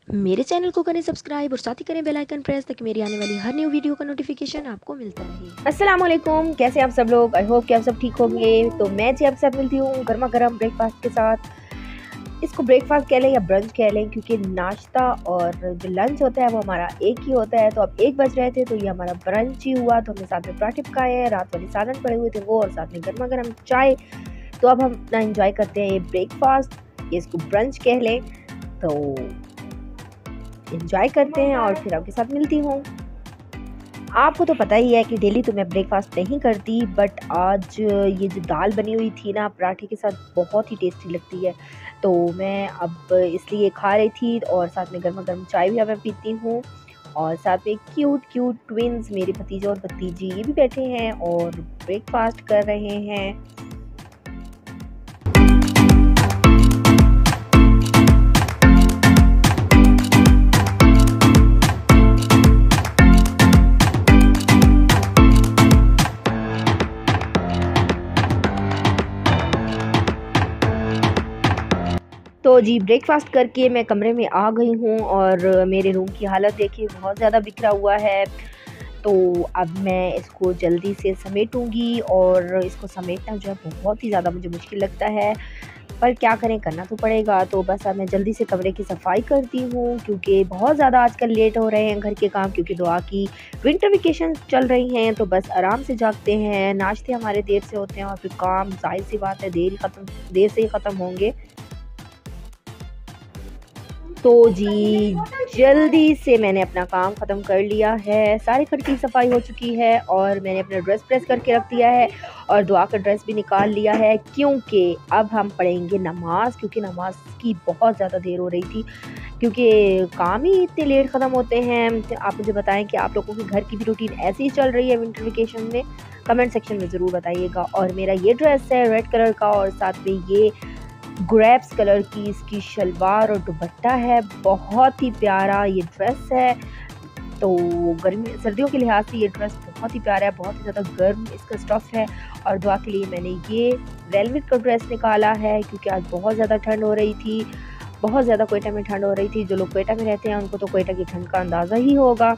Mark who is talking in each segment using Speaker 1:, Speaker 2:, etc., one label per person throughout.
Speaker 1: मेरे चैनल को करें सब्सक्राइब और साथ ही करें बेल आइकन प्रेस ताकि मेरी आने वाली हर न्यू वीडियो का नोटिफिकेशन आपको मिलता रहे।
Speaker 2: अस्सलाम वालेकुम, कैसे आप सब लोग। आई होप कि आप सब ठीक होंगे। तो मैं जी आपके साथ मिलती हूँ गर्मा गर्म ब्रेकफास्ट के साथ। इसको ब्रेकफास्ट कह लें या ब्रंच कह लें, क्योंकि नाश्ता और जो लंच होता है वो हमारा एक ही होता है। तो अब 1 बज रहे थे तो ये हमारा ब्रंच ही हुआ। तो हमने साथ में पराठे पकाए हैं, रात वाली सालन पड़े हुए थे वो, और साथ में गर्मा गर्म चाय। तो अब हम अपना इंजॉय करते हैं ये ब्रेकफास्ट, ये इसको ब्रंच कह लें। तो इंजॉय करते हैं और फिर आपके साथ मिलती हूँ। आपको तो पता ही है कि डेली तो मैं ब्रेकफास्ट नहीं करती, बट आज ये जो दाल बनी हुई थी ना पराठे के साथ, बहुत ही टेस्टी लगती है। तो मैं अब इसलिए खा रही थी, और साथ में गर्मा गर्म चाय भी अब मैं पीती हूँ। और साथ में क्यूट क्यूट ट्विन्स मेरे भतीजा और भतीजी ये भी बैठे हैं और ब्रेकफास्ट कर रहे हैं। तो जी ब्रेकफ़ास्ट करके मैं कमरे में आ गई हूँ, और मेरे रूम की हालत देखिए, बहुत ज़्यादा बिखरा हुआ है। तो अब मैं इसको जल्दी से समेटूँगी, और इसको समेटना जो है बहुत ही ज़्यादा मुझे मुश्किल लगता है, पर क्या करें, करना तो पड़ेगा। तो बस अब मैं जल्दी से कमरे की सफाई करती हूँ, क्योंकि बहुत ज़्यादा आजकल लेट हो रहे हैं घर के काम, क्योंकि दुआ की विंटर वेकेशन चल रही हैं। तो बस आराम से जागते हैं, नाश्ते हमारे देर से होते हैं, और फिर काम ज़ाहिर सी बात है देर से ही ख़त्म होंगे। तो जी जल्दी से मैंने अपना काम ख़त्म कर लिया है, सारे घर की सफाई हो चुकी है, और मैंने अपना ड्रेस प्रेस करके रख दिया है, और दुआ का ड्रेस भी निकाल लिया है, क्योंकि अब हम पढ़ेंगे नमाज़। क्योंकि नमाज़ की बहुत ज़्यादा देर हो रही थी, क्योंकि काम ही इतने लेट ख़त्म होते हैं। तो आप मुझे बताएं कि आप लोगों के घर की भी रूटीन ऐसी ही चल रही है विंटर वेकेशन में, कमेंट सेक्शन में ज़रूर बताइएगा। और मेरा ये ड्रेस है रेड कलर का, और साथ में ये ग्रेप्स कलर की इसकी शलवार और दुपट्टा है, बहुत ही प्यारा ये ड्रेस है। तो गर्मी सर्दियों के लिहाज से ये ड्रेस बहुत ही प्यारा है, बहुत ही ज़्यादा गर्म इसका स्टफ़ है। और दुआ के लिए मैंने ये वेलवेट का ड्रेस निकाला है, क्योंकि आज बहुत ज़्यादा ठंड हो रही थी, बहुत ज़्यादा कोयटा में ठंड हो रही थी। जो लोग कोयटा में रहते हैं उनको तो कोयटा की ठंड का अंदाज़ा ही होगा।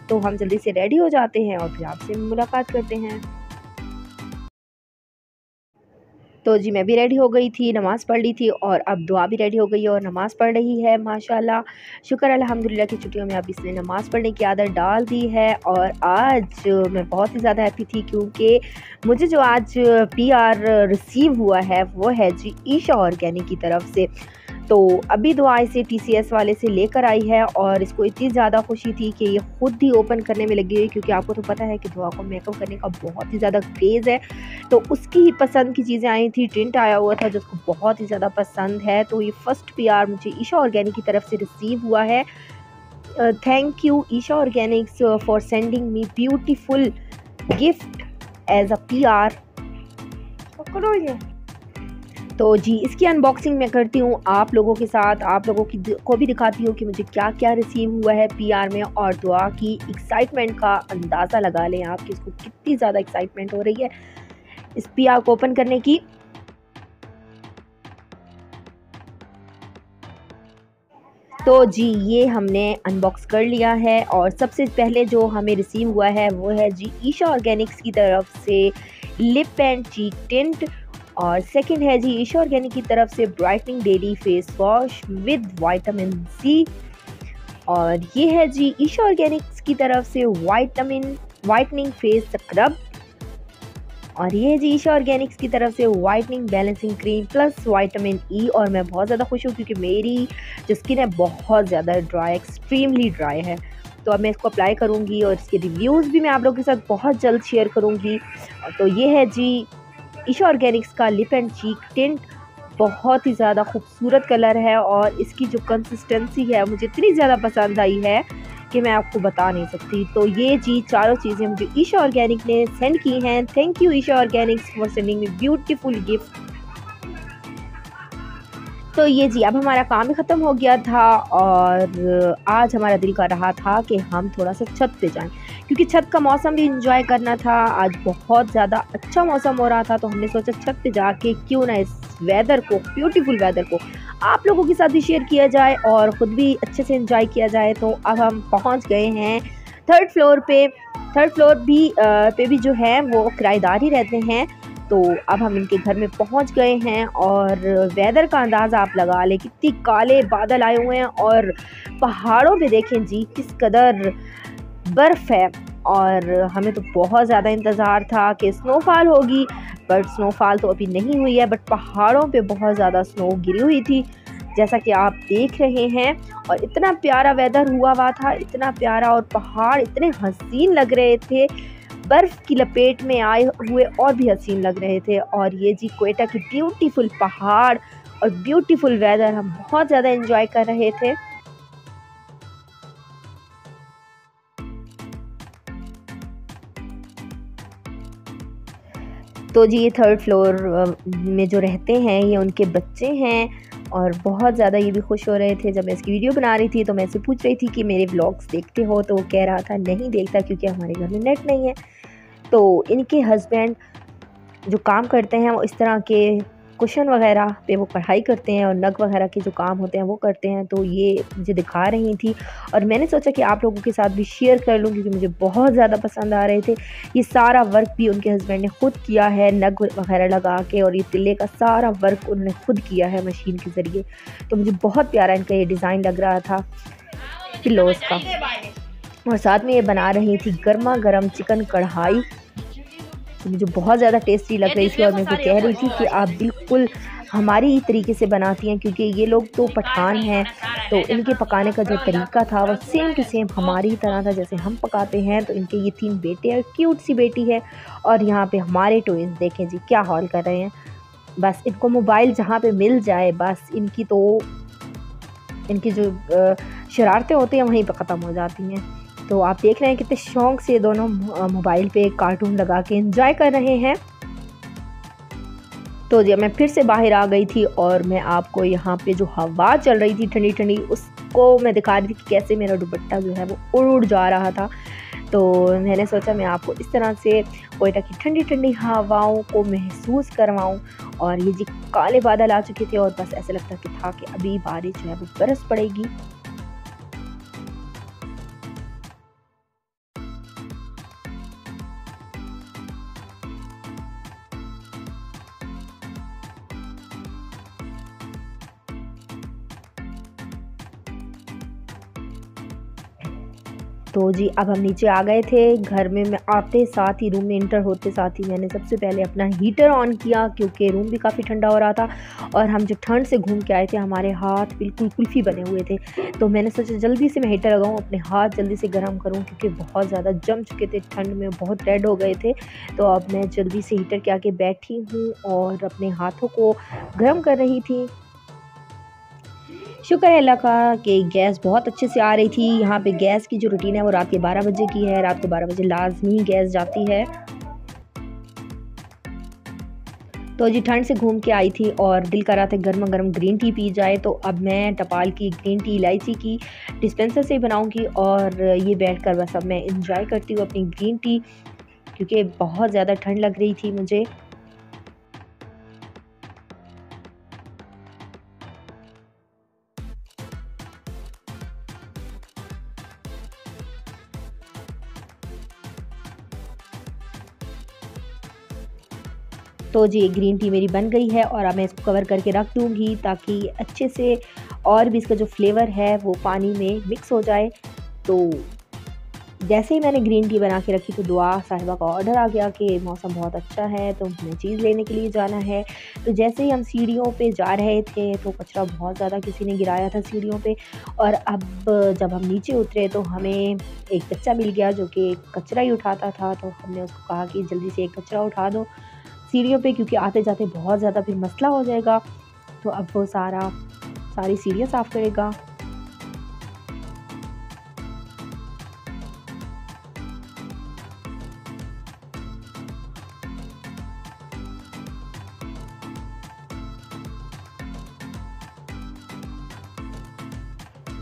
Speaker 2: तो हम जल्दी से रेडी हो जाते हैं, और फिर आपसे मुलाकात करते हैं। तो जी मैं भी रेडी हो गई थी, नमाज़ पढ़ ली थी, और अब दुआ भी रेडी हो गई है और नमाज़ पढ़ रही है माशाल्लाह। शुक्र अल्हम्दुलिल्लाह की छुट्टियों में अब इसने नमाज़ पढ़ने की आदत डाल दी है। और आज मैं बहुत ही ज़्यादा हैप्पी थी, क्योंकि मुझे जो आज पीआर रिसीव हुआ है वो है जी ईशा ऑर्गेनिक की तरफ से। तो अभी दुआ इसे टीसीएस वाले से लेकर आई है, और इसको इतनी ज़्यादा खुशी थी कि ये खुद ही ओपन करने में लगी हुई, क्योंकि आपको तो पता है कि दुआ को मेकअप करने का बहुत ही ज़्यादा क्रेज़ है। तो उसकी ही पसंद की चीज़ें आई थी, टिंट आया हुआ था जो उसको बहुत ही ज़्यादा पसंद है। तो ये फर्स्ट पीआर मुझे ईशा ऑर्गेनिक की तरफ से रिसीव हुआ है। Thank you Isha Organics for sending me beautiful gift as a PR. पकड़ो ये। तो जी इसकी अनबॉक्सिंग मैं करती हूँ आप लोगों के साथ, आप लोगों को भी दिखाती हूँ कि मुझे क्या क्या रिसीव हुआ है पीआर में। और दुआ की एक्साइटमेंट का अंदाज़ा लगा लें आप कि इसको कितनी ज़्यादा एक्साइटमेंट हो रही है इस पीआर को ओपन करने की। तो जी ये हमने अनबॉक्स कर लिया है, और सबसे पहले जो हमें रिसीव हुआ है वो है जी ईशा ऑर्गेनिक्स की तरफ से लिप एंड चीक टिंट, और सेकंड है जी ईशा ऑर्गेनिक की तरफ से brightening daily face wash with vitamin C, और ये है जी ईशा ऑर्गेनिक्स की तरफ से वाइटनिंग फेस स्क्रब, और ये है जी ईशा ऑर्गेनिक्स की तरफ से whitening balancing cream plus vitamin E. और मैं बहुत ज़्यादा खुश हूँ, क्योंकि मेरी जो स्किन है बहुत ज़्यादा ड्राई, एक्सट्रीमली ड्राई है। तो अब मैं इसको अप्लाई करूँगी, और इसके रिव्यूज़ भी मैं आप लोगों के साथ बहुत जल्द शेयर करूँगी। तो ये है जी ईशा ऑर्गेनिक्स का लिप एंड चीक टिंट, बहुत ही ज़्यादा खूबसूरत कलर है, और इसकी जो कंसिस्टेंसी है मुझे इतनी ज़्यादा पसंद आई है कि मैं आपको बता नहीं सकती। तो ये जी चारों चीज़ें मुझे ईशा ऑर्गेनिक ने सेंड की हैं। Thank you Isha Organics for sending me beautiful gift. तो ये जी अब हमारा काम भी ख़त्म हो गया था और आज हमारा दिल कर रहा था कि हम थोड़ा सा छत पे जाएं, क्योंकि छत का मौसम भी इंजॉय करना था। आज बहुत ज़्यादा अच्छा मौसम हो रहा था, तो हमने सोचा छत पे जाके क्यों ना इस वेदर को, ब्यूटीफुल वेदर को आप लोगों के साथ भी शेयर किया जाए और ख़ुद भी अच्छे से इंजॉय किया जाए। तो अब हम पहुँच गए हैं थर्ड फ्लोर पे। थर्ड फ्लोर पे भी जो है वो किराएदार ही रहते हैं। तो अब हम इनके घर में पहुंच गए हैं और वेदर का अंदाज़ा आप लगा लें, कितनी काले बादल आए हुए हैं और पहाड़ों पे देखें जी किस कदर बर्फ़ है। और हमें तो बहुत ज़्यादा इंतज़ार था कि स्नोफॉल होगी, बट स्नोफॉल तो अभी नहीं हुई है, बट पहाड़ों पे बहुत ज़्यादा स्नो गिरी हुई थी जैसा कि आप देख रहे हैं। और इतना प्यारा वेदर हुआ था, इतना प्यारा, और पहाड़ इतने हसीन लग रहे थे, बर्फ़ की लपेट में आए हुए और भी हसीन लग रहे थे। और ये जी क्वेटा की ब्यूटीफुल पहाड़ और ब्यूटीफुल वेदर हम बहुत ज़्यादा एंजॉय कर रहे थे। तो जी ये थर्ड फ्लोर में जो रहते हैं ये उनके बच्चे हैं और बहुत ज़्यादा ये भी खुश हो रहे थे। जब मैं इसकी वीडियो बना रही थी तो मैं इससे पूछ रही थी कि मेरे व्लॉग्स देखते हो, तो वो कह रहा था नहीं देखता क्योंकि हमारे घर में नेट नहीं है। तो इनके हस्बैंड जो काम करते हैं वो इस तरह के कुशन वगैरह पे वो कढ़ाई करते हैं और नग वगैरह के जो काम होते हैं वो करते हैं। तो ये मुझे दिखा रही थी और मैंने सोचा कि आप लोगों के साथ भी शेयर कर लूँ क्योंकि मुझे बहुत ज़्यादा पसंद आ रहे थे। ये सारा वर्क भी उनके हस्बैंड ने खुद किया है, नग वगैरह लगा के, और ये तिल्ले का सारा वर्क उन्होंने खुद किया है मशीन के ज़रिए। तो मुझे बहुत प्यारा इनका ये डिज़ाइन लग रहा था पिलोज़ का। और साथ में ये बना रही थी गर्मा गर्म चिकन कढ़ाई, तो मुझे बहुत ज़्यादा टेस्टी लग रही थी। और मैं को कह रही थी कि आप बिल्कुल हमारी तरीके से बनाती हैं, क्योंकि ये लोग तो पठान हैं, तो इनके पकाने का जो तरीका था वो सेम टू सेम हमारी तरह था जैसे हम पकाते हैं। तो इनके ये 3 बेटे हैं, क्यूट सी बेटी है, और यहाँ पे हमारे ट्विंस देखें जी क्या हॉल कर रहे हैं। बस इनको मोबाइल जहाँ पे मिल जाए, बस इनकी जो शरारतें होती हैं वहीं पर ख़त्म हो जाती हैं। तो आप देख रहे हैं कितने शौक़ से दोनों मोबाइल पे कार्टून लगा के एंजॉय कर रहे हैं। तो जब मैं फिर से बाहर आ गई थी और मैं आपको यहाँ पे जो हवा चल रही थी ठंडी ठंडी, उसको मैं दिखा रही थी कि कैसे मेरा दुपट्टा जो है वो उड़ जा रहा था। तो मैंने सोचा मैं आपको इस तरह से क्वेटा की ठंडी ठंडी हवाओं को महसूस करवाऊँ। और ये जी काले बादल आ चुके थे और बस ऐसे लगता था कि अभी बारिश जो है वो बरस पड़ेगी। तो जी अब हम नीचे आ गए थे घर में। मैं आते साथ ही रूम में इंटर होते साथ ही मैंने सबसे पहले अपना हीटर ऑन किया क्योंकि रूम भी काफ़ी ठंडा हो रहा था और हम जो ठंड से घूम के आए थे हमारे हाथ बिल्कुल कुल्फ़ी बने हुए थे। तो मैंने सोचा जल्दी से मैं हीटर लगाऊं, अपने हाथ जल्दी से गर्म करूं क्योंकि बहुत ज़्यादा जम चुके थे ठंड में, बहुत रेड हो गए थे। तो अब मैं जल्दी से हीटर के आगे बैठी हूँ और अपने हाथों को गर्म कर रही थी। शुक्र है अल्लाह का कि गैस बहुत अच्छे से आ रही थी। यहाँ पे गैस की जो रूटीन है वो रात के 12 बजे की है। रात को 12 बजे लाजमी गैस जाती है। तो जी ठंड से घूम के आई थी और दिल कर रहा था गर्मा गर्म ग्रीन टी पी जाए। तो अब मैं टपाल की ग्रीन टी इलायची की डिस्पेंसर से बनाऊंगी और ये बैठ कर बस अब मैं इंजॉय करती हूँ अपनी ग्रीन टी, क्योंकि बहुत ज़्यादा ठंड लग रही थी मुझे। तो जी ग्रीन टी मेरी बन गई है और अब मैं इसको कवर करके रख दूँगी ताकि अच्छे से और भी इसका जो फ्लेवर है वो पानी में मिक्स हो जाए। तो जैसे ही मैंने ग्रीन टी बना के रखी तो दुआ साहिबा का ऑर्डर आ गया कि मौसम बहुत अच्छा है तो हमें चीज़ लेने के लिए जाना है। तो जैसे ही हम सीढ़ियों पे जा रहे थे तो कचरा बहुत ज़्यादा किसी ने गिराया था सीढ़ियों पे, और अब जब हम नीचे उतरे तो हमें एक बच्चा मिल गया जो कि कचरा ही उठाता था। तो हमने उसको कहा कि जल्दी से एक कचरा उठा दो सीढ़ियों पे, क्योंकि आते जाते बहुत ज़्यादा फिर मसला हो जाएगा। तो अब वो सारी सीढ़ियाँ साफ़ करेगा।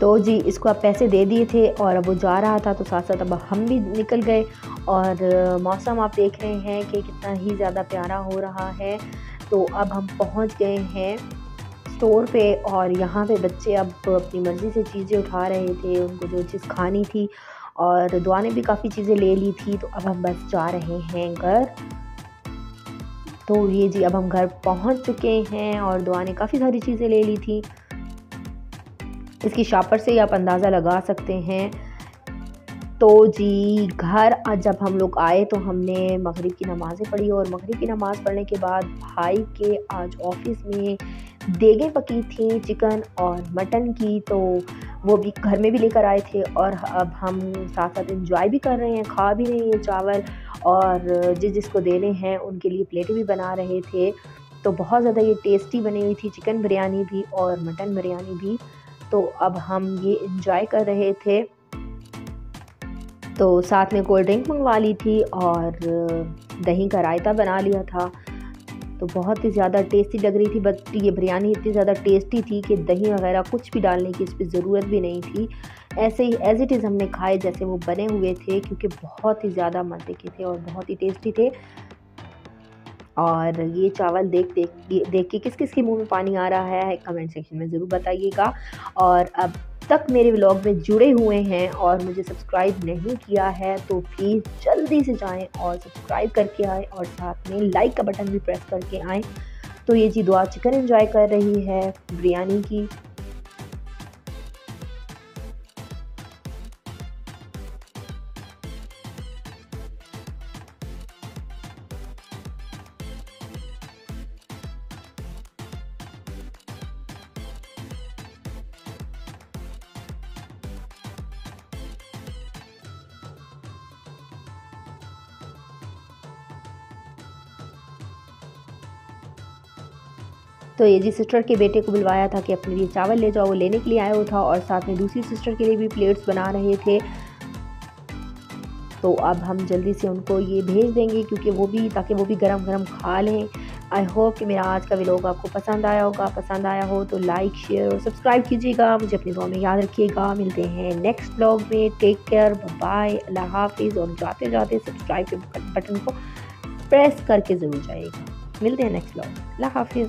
Speaker 2: तो जी इसको अब पैसे दे दिए थे और अब वो जा रहा था, तो साथ साथ अब हम भी निकल गए। और मौसम आप देख रहे हैं कि कितना ही ज़्यादा प्यारा हो रहा है। तो अब हम पहुंच गए हैं स्टोर पे और यहाँ पे बच्चे अब अपनी मर्ज़ी से चीज़ें उठा रहे थे, उनको जो चीज़ खानी थी, और दुआ ने भी काफ़ी चीज़ें ले ली थी। तो अब हम बस जा रहे हैं घर। तो ये जी अब हम घर पहुँच चुके हैं और दुआ ने काफ़ी सारी चीज़ें ले ली थी। इसकी शापर से ही आप अंदाज़ा लगा सकते हैं। तो जी घर आज जब हम लोग आए तो हमने मगरिब की नमाज़ें पढ़ी और मगरिब की नमाज़ पढ़ने के बाद भाई के आज ऑफिस में देगें पकी थी चिकन और मटन की, तो वो भी घर में भी लेकर आए थे और अब हम साथ साथ एंजॉय भी कर रहे हैं, खा भी रहे हैं चावल, और जिसको देने हैं उनके लिए प्लेटें भी बना रहे थे। तो बहुत ज़्यादा ये टेस्टी बनी हुई थी, चिकन बिरयानी भी और मटन बिरयानी भी। तो अब हम ये एंजॉय कर रहे थे। तो साथ में कोल्ड ड्रिंक मंगवा ली थी और दही का रायता बना लिया था। तो बहुत ही ज़्यादा टेस्टी लग रही थी, बट ये बिरयानी इतनी ज़्यादा टेस्टी थी कि दही वगैरह कुछ भी डालने की इस पर ज़रूरत भी नहीं थी। ऐसे ही एज़ इट इज़ हमने खाए जैसे वो बने हुए थे, क्योंकि बहुत ही ज़्यादा मज़े के थे और बहुत ही टेस्टी थे। और ये चावल देख के किस किस के मुंह में पानी आ रहा है कमेंट सेक्शन में ज़रूर बताइएगा। और अब तक मेरे व्लॉग में जुड़े हुए हैं और मुझे सब्सक्राइब नहीं किया है तो प्लीज़ जल्दी से जाएं और सब्सक्राइब करके आएँ और साथ में लाइक का बटन भी प्रेस करके आएँ। तो ये जी दुआ चिकन एंजॉय कर रही है बिरयानी की। तो ये जी सिस्टर के बेटे को बुलवाया था कि अपने लिए चावल ले जाओ, वो लेने के लिए आया हुआ था और साथ में दूसरी सिस्टर के लिए भी प्लेट्स बना रहे थे। तो अब हम जल्दी से उनको ये भेज देंगे क्योंकि वो भी, ताकि वो भी गरम गरम खा लें। आई होप कि मेरा आज का व्लॉग आपको पसंद आया होगा। पसंद आया हो तो लाइक शेयर और सब्सक्राइब कीजिएगा। मुझे अपनी दुआ में याद रखिएगा। मिलते हैं नेक्स्ट व्लॉग में। टेक केयर, बाय, अल्लाह हाफिज़। और जाते जाते सब्सक्राइब के बटन को प्रेस करके ज़रूर जाइएगा। मिलते हैं नेक्स्ट व्लॉग। अल्लाह हाफिज़।